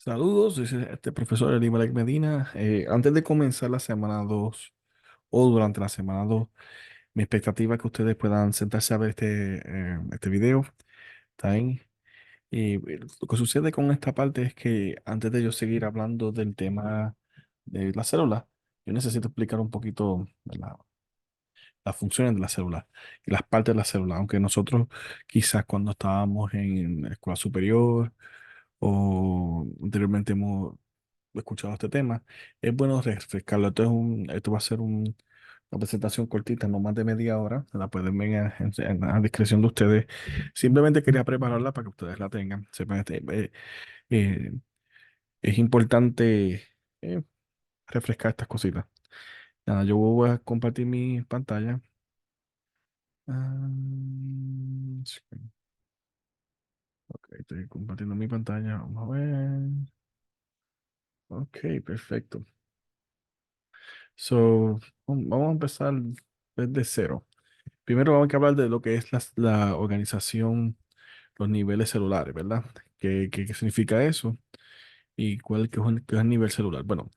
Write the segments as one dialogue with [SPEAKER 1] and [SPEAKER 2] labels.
[SPEAKER 1] Saludos, soy este profesor Elimelech Medina. Antes de comenzar la semana 2 o durante la semana 2, mi expectativa es que ustedes puedan sentarse a ver este video. ¿Está bien? Y lo que sucede con esta parte es que antes de yo seguir hablando del tema de la célula, yo necesito explicar un poquito de las funciones de la célula y las partes de la célula. Aunque nosotros quizás cuando estábamos en la escuela superior o anteriormente hemos escuchado este tema, es bueno refrescarlo. Esto va a ser una presentación cortita, no más de media hora. La pueden ver a discreción de ustedes. Simplemente quería prepararla para que ustedes la tengan. Eh, es importante eh, refrescar estas cositas. Nada, yo voy a compartir mi pantalla. Sí, ok, estoy compartiendo mi pantalla. Vamos a ver. Ok, perfecto. So, vamos a empezar desde cero. Primero vamos a hablar de lo que es la organización, los niveles celulares, ¿verdad? ¿Qué significa eso? ¿Y qué es el nivel celular? Bueno,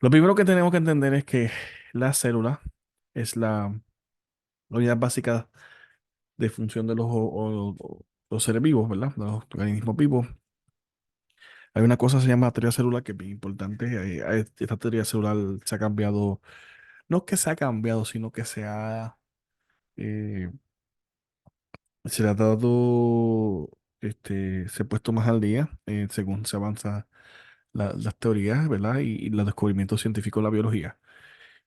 [SPEAKER 1] lo primero que tenemos que entender es que la célula es la unidad básica de función de los seres vivos, ¿verdad? De los organismos vivos. Hay una cosa que se llama teoría celular que es bien importante. Esta teoría celular se ha cambiado, no es que se ha cambiado, sino que eh, se le ha dado, se ha puesto más al día según se avanza las teorías, ¿verdad? Y los descubrimientos científicos de la biología.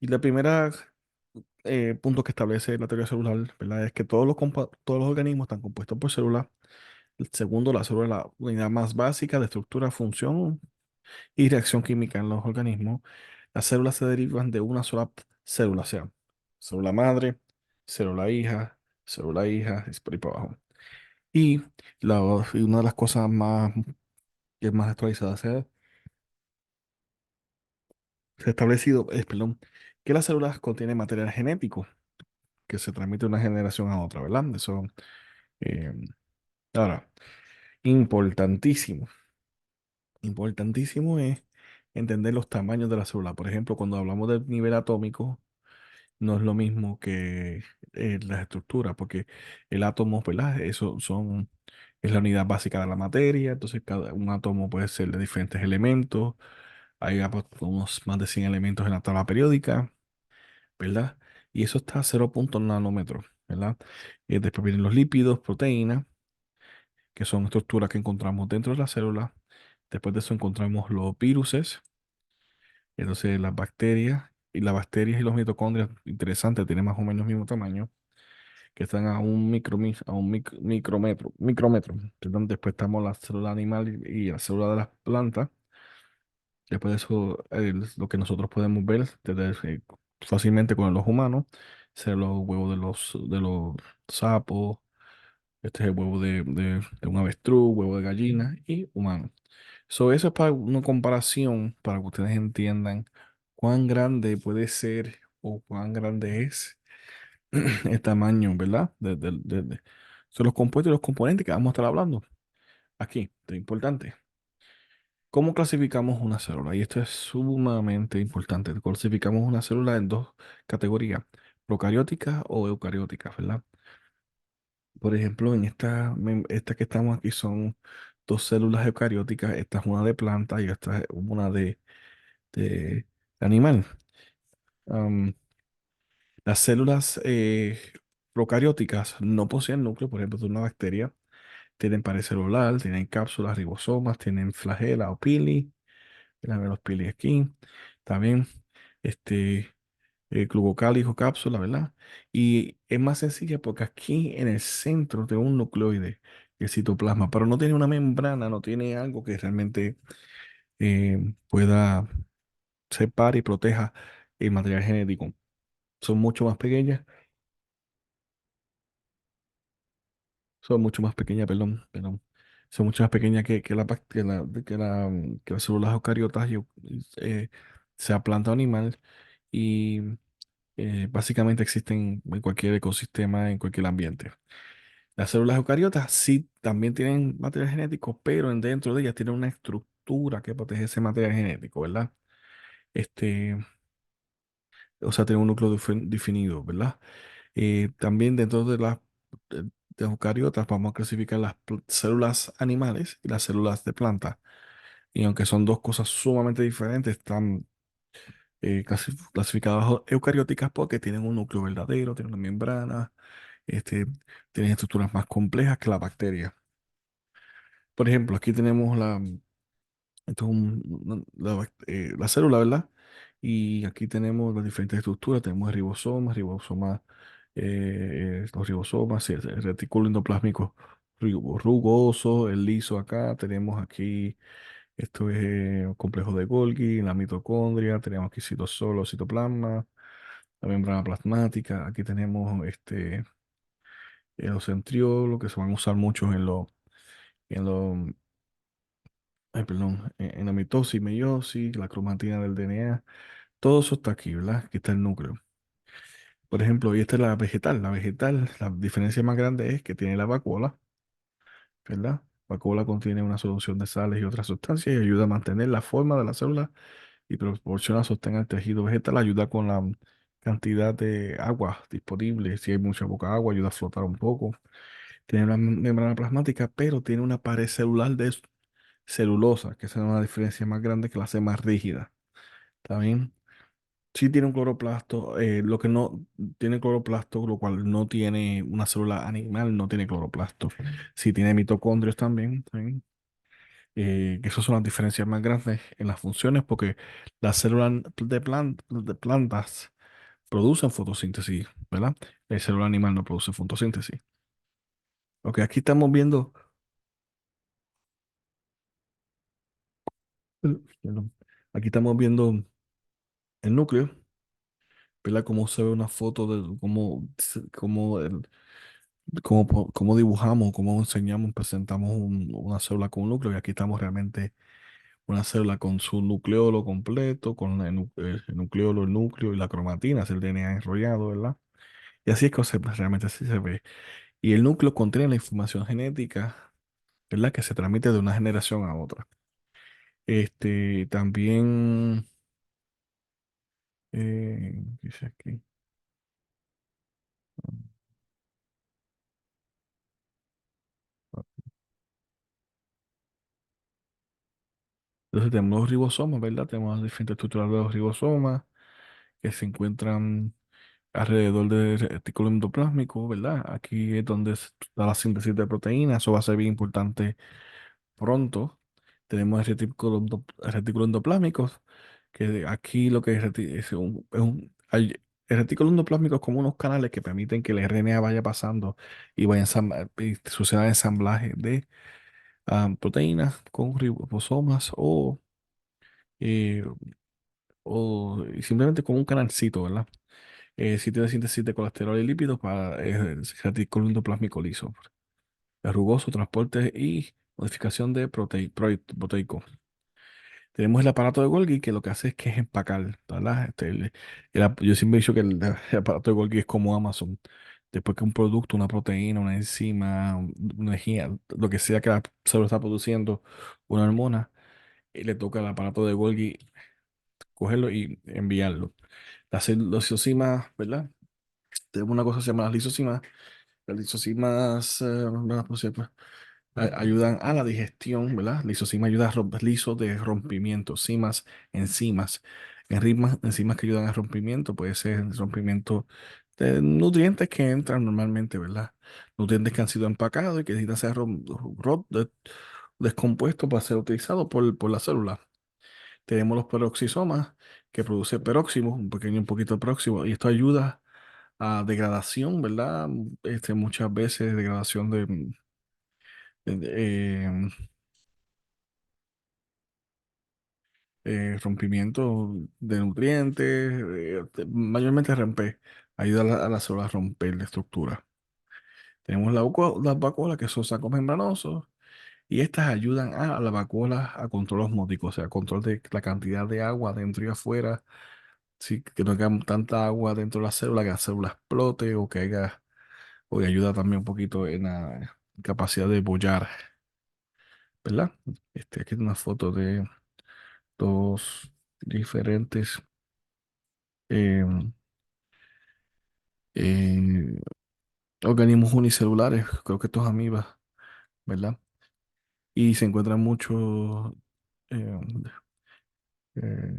[SPEAKER 1] Y la primera punto que establece la teoría celular, ¿verdad? Es que todos los organismos están compuestos por células. El segundo, la célula es la unidad más básica de estructura, función y reacción química en los organismos. Las células se derivan de una sola célula, o sea, célula madre, célula hija, y por ahí para abajo. Y, y una de las cosas que es más actualizada se ha establecido, perdón, que las células contienen material genético que se transmite de una generación a otra, ¿verdad? Eso, eh, ahora, importantísimo, importantísimo es entender los tamaños de la célula. Por ejemplo, cuando hablamos del nivel atómico, no es lo mismo que las estructuras, porque el átomo, ¿verdad? Es la unidad básica de la materia, entonces cada un átomo puede ser de diferentes elementos. Hay unos más de 100 elementos en la tabla periódica, ¿verdad? Y eso está a 0,0 nanómetros, ¿verdad? Después vienen los lípidos, proteínas, que son estructuras que encontramos dentro de la célula. Después de eso encontramos los viruses, entonces las bacterias y los mitocondrias, interesante, tienen más o menos el mismo tamaño, que están a micrómetro. Perdón. Después estamos la célula animal y la célula de las plantas. Después de eso, lo que nosotros podemos ver fácilmente con los humanos, ser los huevos de los sapos, este es el huevo de un avestruz, huevo de gallina y humano. Eso es para una comparación, para que ustedes entiendan cuán grande puede ser o cuán grande es el tamaño, ¿verdad? Son los compuestos y los componentes que vamos a estar hablando aquí, esto es importante. ¿Cómo clasificamos una célula? Y esto es sumamente importante. Clasificamos una célula en dos categorías, procarióticas o eucarióticas, ¿verdad? Por ejemplo, esta que estamos aquí son dos células eucarióticas. Esta es una de planta y esta es una de animal. Am, las células procarióticas no poseen núcleo, por ejemplo, de una bacteria. Tienen pared celular, tienen cápsulas, ribosomas, tienen flagela o pili. Miren los pili aquí. También este, glucocálido, cápsula, ¿verdad? Y es más sencilla porque aquí en el centro de un nucleoide, el citoplasma, pero no tiene una membrana, no tiene algo que realmente pueda separar y proteja el material genético. Son mucho más pequeñas, perdón. Son mucho más pequeñas que que las células eucariotas eh, sea planta o animal. Y básicamente existen en cualquier ecosistema, en cualquier ambiente. Las células eucariotas sí también tienen material genético, pero dentro de ellas tienen una estructura que protege ese material genético, ¿verdad? Este, o sea, tiene un núcleo definido, ¿verdad? También dentro de eucariotas vamos a clasificar las células animales y las células de planta. Y aunque son dos cosas sumamente diferentes, están clasificadas bajo eucarióticas porque tienen un núcleo verdadero, tienen una membrana, este, tienen estructuras más complejas que la bacteria. Por ejemplo, aquí tenemos esto es la célula, ¿verdad? Y aquí tenemos las diferentes estructuras. Tenemos los ribosomas, sí, el retículo endoplásmico rugoso, el liso acá. Tenemos aquí, esto es complejo de Golgi, la mitocondria. Tenemos aquí citosol, citoplasma, la membrana plasmática. Aquí tenemos los centriolos que se van a usar mucho en lo, ay, perdón, en la mitosis, meiosis, la cromatina del DNA. Todo eso está aquí, ¿verdad? Aquí está el núcleo. Por ejemplo, y esta es la vegetal. La vegetal, la diferencia más grande es que tiene la vacuola, ¿verdad? La vacuola contiene una solución de sales y otras sustancias y ayuda a mantener la forma de la célula y proporciona sostén al tejido vegetal. Ayuda con la cantidad de agua disponible. Si hay mucha poca agua, ayuda a flotar un poco. Tiene una membrana plasmática, pero tiene una pared celular de celulosa, que esa es una diferencia más grande que la hace más rígida. ¿Está bien? Sí tiene un cloroplasto, lo que no tiene cloroplasto, lo cual no tiene una célula animal, no tiene cloroplasto. Sí tiene mitocondrios también, ¿sí? Que esas son las diferencias más grandes en las funciones, porque las células de plantas producen fotosíntesis, ¿verdad? La célula animal no produce fotosíntesis. Ok, aquí estamos viendo, perdón, aquí estamos viendo el núcleo, ¿verdad? Cómo se ve una foto de cómo dibujamos, cómo enseñamos, presentamos una célula con un núcleo. Y aquí estamos realmente una célula con su nucleolo completo, con el nucleolo, el núcleo y la cromatina, es el DNA enrollado, ¿verdad? Y así es que realmente así se ve. Y el núcleo contiene la información genética, ¿verdad? Que se transmite de una generación a otra. También, dice aquí. Entonces tenemos los ribosomas, ¿verdad? Tenemos las diferentes estructuras de los ribosomas que se encuentran alrededor del retículo endoplásmico, ¿verdad? Aquí es donde está la síntesis de proteínas, eso va a ser bien importante pronto. Tenemos el retículo endoplásmico, que aquí lo que el retículo endoplásmico es como unos canales que permiten que el RNA vaya pasando y y suceda ensamblaje de proteínas con ribosomas eh, o simplemente como un canalcito, ¿verdad? Sitio de síntesis de colesterol y lípidos para el retículo endoplásmico liso, el rugoso, transporte y modificación de proteico. Tenemos el aparato de Golgi que lo que hace es que es empacar, ¿verdad? Yo siempre he dicho que el aparato de Golgi es como Amazon. Después que un producto, una proteína, una enzima, una energía, lo que sea que la célula está produciendo, una hormona, le toca al aparato de Golgi cogerlo y enviarlo. Las enzimas, ¿verdad? Tenemos una cosa que se llama las lisosimas. Las lisosimas ¿verdad? Por cierto, ayudan a la digestión, ¿verdad? Lisosima ayuda a romper liso de rompimiento, enzimas, enzimas que ayudan al rompimiento, puede ser el rompimiento de nutrientes que entran normalmente, ¿verdad? Nutrientes que han sido empacados y que necesitan ser descompuestos para ser utilizados por la célula. Tenemos los peroxisomas que produce peróximo, un poquito de peróxido, y esto ayuda a degradación, ¿verdad? Muchas veces degradación de, rompimiento de nutrientes, mayormente ayuda a la célula a romper la estructura. Tenemos las vacuolas que son sacos membranosos y estas ayudan a la vacuola a control osmótico, o sea, control de la cantidad de agua dentro y afuera, sí, que no haya tanta agua dentro de la célula, que la célula explote o que haya o ayuda también un poquito en la capacidad de bollar, ¿verdad? Aquí hay una foto de dos diferentes eh, eh, organismos unicelulares, creo que estos amibas, ¿verdad? Y se encuentran mucho, eh, eh,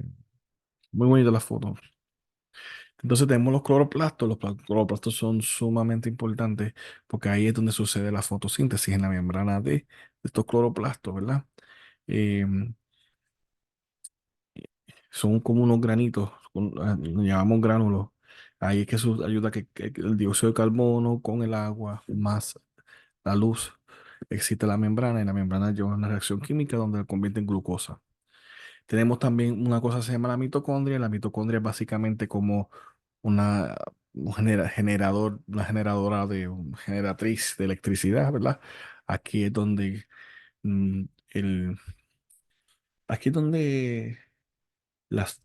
[SPEAKER 1] muy bonita la foto. Entonces tenemos los cloroplastos. Cloroplastos son sumamente importantes porque ahí es donde sucede la fotosíntesis en la membrana de estos cloroplastos, ¿verdad? Eh, Son como unos granitos, los llamamos gránulos. Ahí es que eso ayuda a que el dióxido de carbono con el agua más la luz excita la membrana y la membrana lleva una reacción química donde la convierte en glucosa. Tenemos también una cosa que se llama la mitocondria. La mitocondria es básicamente como una, una generadora generatriz de electricidad, ¿verdad? Aquí es donde mm, el, aquí es donde las-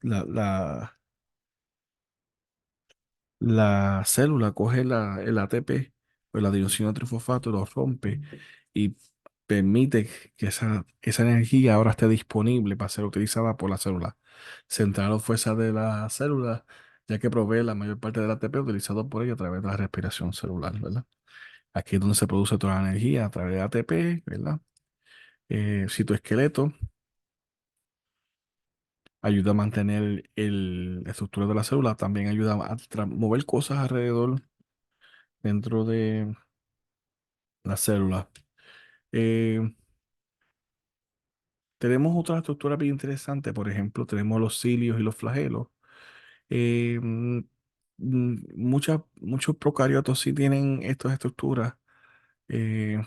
[SPEAKER 1] la célula coge el ATP, o el adenosino trifosfato, lo rompe y permite que esa energía ahora esté disponible para ser utilizada por la célula central o fuerza de la célula, ya que provee la mayor parte del ATP utilizado por ella a través de la respiración celular, ¿verdad? Aquí es donde se produce toda la energía a través de ATP, ¿verdad? Citoesqueleto ayuda a mantener la estructura de la célula, también ayuda a mover cosas alrededor dentro de la célula. Eh, Tenemos otra estructura bien interesante, por ejemplo, tenemos los cilios y los flagelos. Eh, mm, muchos procariotos sí tienen estas estructuras, eh,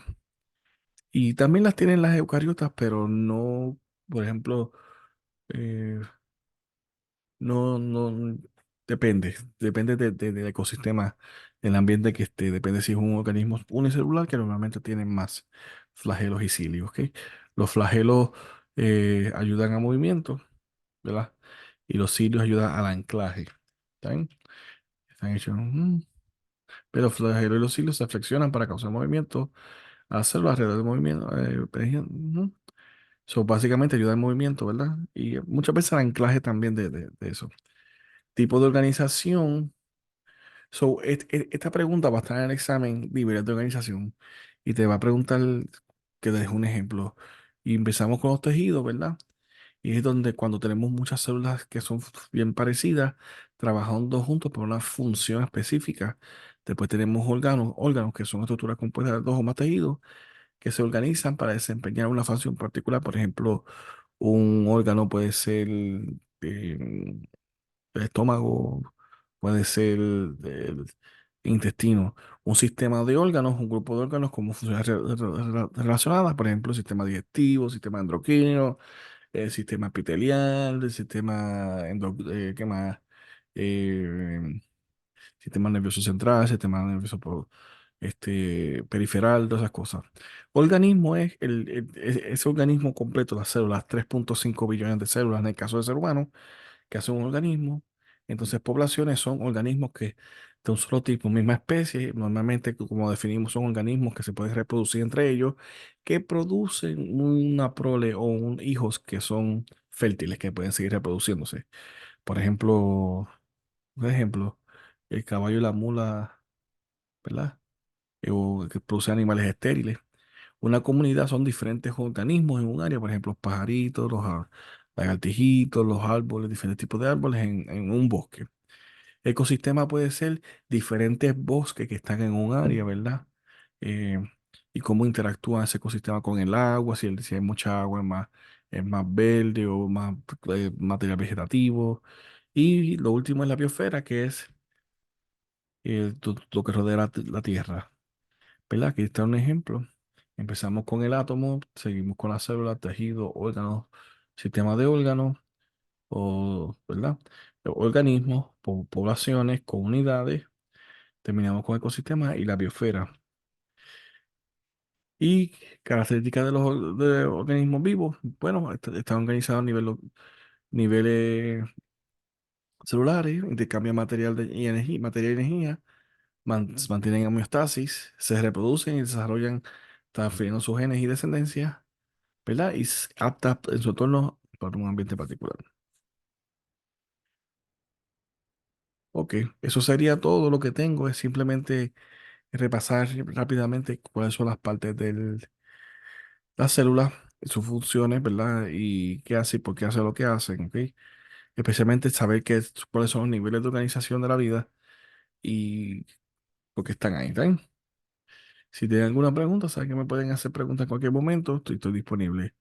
[SPEAKER 1] y también las tienen las eucariotas, pero no, por ejemplo, eh, no depende del ecosistema, del ambiente que esté, depende si es un organismo unicelular que normalmente tiene más flagelos y cilios, ¿ok? Los flagelos ayudan a movimiento, ¿verdad? Y los cilios ayudan al anclaje, ¿está bien? Están hechos, pero los flagelos y los cilios se flexionan para causar movimiento a las células alrededor del movimiento. So, básicamente ayuda al movimiento, ¿verdad? Y muchas veces al anclaje también de eso. Tipo de organización. So, esta pregunta va a estar en el examen niveles de organización y te va a preguntar que te deje un ejemplo. Y empezamos con los tejidos, ¿verdad? Y es donde cuando tenemos muchas células que son bien parecidas, trabajando juntos por una función específica. Después tenemos órganos que son estructuras compuestas de dos o más tejidos que se organizan para desempeñar una función particular. Por ejemplo, un órgano puede ser eh, el estómago, puede ser el intestino, un sistema de órganos, un grupo de órganos con funciones relacionadas, por ejemplo, sistema digestivo, sistema endocrino, el sistema epitelial, el sistema ¿qué más? Eh, Sistema nervioso central, sistema nervioso periferal, todas esas cosas. Organismo es ese organismo completo, las células, 3.5 billones de células en el caso del ser humano que hace un organismo. Entonces, poblaciones son organismos que de un solo tipo, misma especie, normalmente, como definimos, son organismos que se pueden reproducir entre ellos, que producen una prole o hijos que son fértiles, que pueden seguir reproduciéndose. Por ejemplo, el caballo y la mula, ¿verdad? O que producen animales estériles. Una comunidad son diferentes organismos en un área, por ejemplo, los pajaritos, lagartijitos, los árboles, diferentes tipos de árboles en un bosque. Ecosistema puede ser diferentes bosques que están en un área, ¿verdad? Eh, y cómo interactúa ese ecosistema con el agua, si hay mucha agua es más verde o más material vegetativo. Y lo último es la biosfera, que es lo que rodea la Tierra. ¿Verdad? Aquí está un ejemplo. Empezamos con el átomo, seguimos con la célula, tejido, órganos, sistema de órganos, ¿verdad? Organismos, poblaciones, comunidades, terminamos con ecosistemas y la biosfera. Y características de organismos vivos, bueno, están organizados a niveles celulares, intercambia material y energía, se mantienen en homeostasis, se reproducen y desarrollan, transfiriendo sus genes y descendencia, ¿verdad? Y aptas en su entorno para un ambiente particular. Ok, eso sería todo lo que tengo. Es simplemente repasar rápidamente cuáles son las partes de la célula, sus funciones, ¿verdad? Y qué hace y por qué hace lo que hacen, ¿ok? Especialmente saber cuáles son los niveles de organización de la vida y por qué están ahí, ¿está bien? Si tienen alguna pregunta, saben que me pueden hacer preguntas en cualquier momento, estoy disponible.